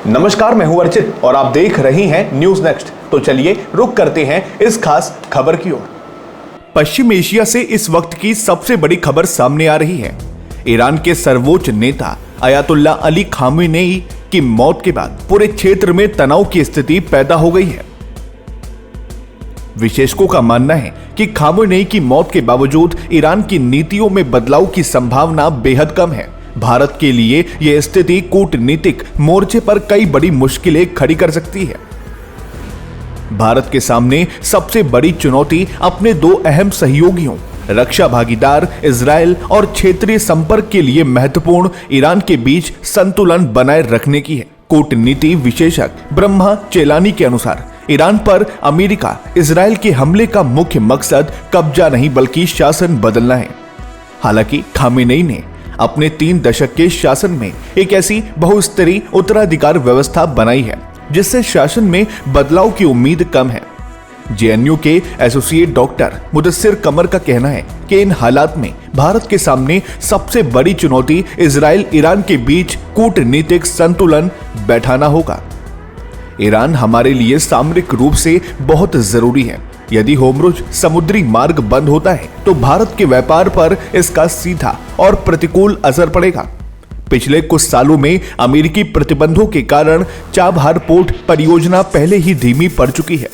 नमस्कार, मैं हूं अर्चित और आप देख रहे हैं न्यूज नेक्स्ट। तो चलिए रुक करते हैं इस खास खबर की ओर। पश्चिम एशिया से इस वक्त की सबसे बड़ी खबर सामने आ रही है। ईरान के सर्वोच्च नेता अयातुल्ला अली खामेनेई की मौत के बाद पूरे क्षेत्र में तनाव की स्थिति पैदा हो गई है। विशेषज्ञों का मानना है कि खामेनेई की मौत के बावजूद ईरान की नीतियों में बदलाव की संभावना बेहद कम है। भारत के लिए यह स्थिति कूटनीतिक मोर्चे पर कई बड़ी मुश्किलें खड़ी कर सकती है। भारत के सामने सबसे बड़ी चुनौती अपने दो अहम सहयोगियों, रक्षा भागीदार इजराइल और क्षेत्रीय संपर्क के लिए महत्वपूर्ण ईरान के बीच संतुलन बनाए रखने की है। कूटनीति विशेषज्ञ ब्रह्मा चेलानी के अनुसार ईरान पर अमेरिका इजराइल के हमले का मुख्य मकसद कब्जा नहीं बल्कि शासन बदलना है। हालांकि खामेनेई ने अपने 3 दशक के शासन में एक ऐसी बहुस्तरीय उत्तराधिकार व्यवस्था बनाई है जिससे शासन में बदलाव की उम्मीद कम है। जेएनयू के एसोसिएट डॉक्टर मुदस्सिर कमर का कहना है कि इन हालात में भारत के सामने सबसे बड़ी चुनौती इजराइल ईरान के बीच कूटनीतिक संतुलन बैठाना होगा। ईरान हमारे लिए सामरिक रूप से बहुत जरूरी है। यदि होर्मुज समुद्री मार्ग बंद होता है तो भारत के व्यापार पर इसका सीधा और प्रतिकूल असर पड़ेगा। पिछले कुछ सालों में अमेरिकी प्रतिबंधों के कारण चाबहार पोर्ट परियोजना पहले ही धीमी पड़ चुकी है।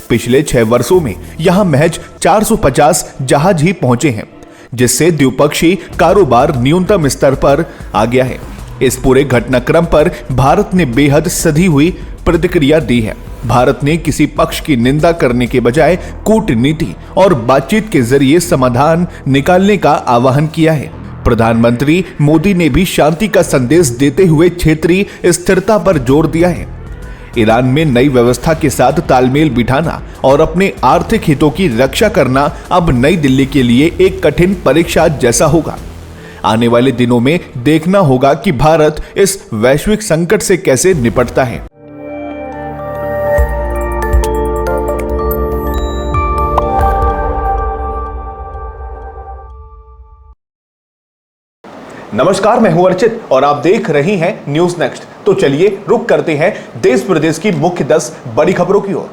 पिछले 6 वर्षों में यहां महज 450 जहाज ही पहुंचे हैं, जिससे द्विपक्षीय कारोबार न्यूनतम स्तर पर आ गया है। इस पूरे घटनाक्रम पर भारत ने बेहद सधी हुई प्रतिक्रिया दी है। भारत ने किसी पक्ष की निंदा करने के बजाय कूटनीति और बातचीत के जरिए समाधान निकालने का आह्वान किया है। प्रधानमंत्री मोदी ने भी शांति का संदेश देते हुए क्षेत्रीय स्थिरता पर जोर दिया है। ईरान में नई व्यवस्था के साथ तालमेल बिठाना और अपने आर्थिक हितों की रक्षा करना अब नई दिल्ली के लिए एक कठिन परीक्षा जैसा होगा। आने वाले दिनों में देखना होगा कि भारत इस वैश्विक संकट से कैसे निपटता है। नमस्कार, मैं हूं अर्चित और आप देख रहे हैं न्यूज नेक्स्ट। तो चलिए रुक करते हैं देश प्रदेश की मुख्य 10 बड़ी खबरों की ओर।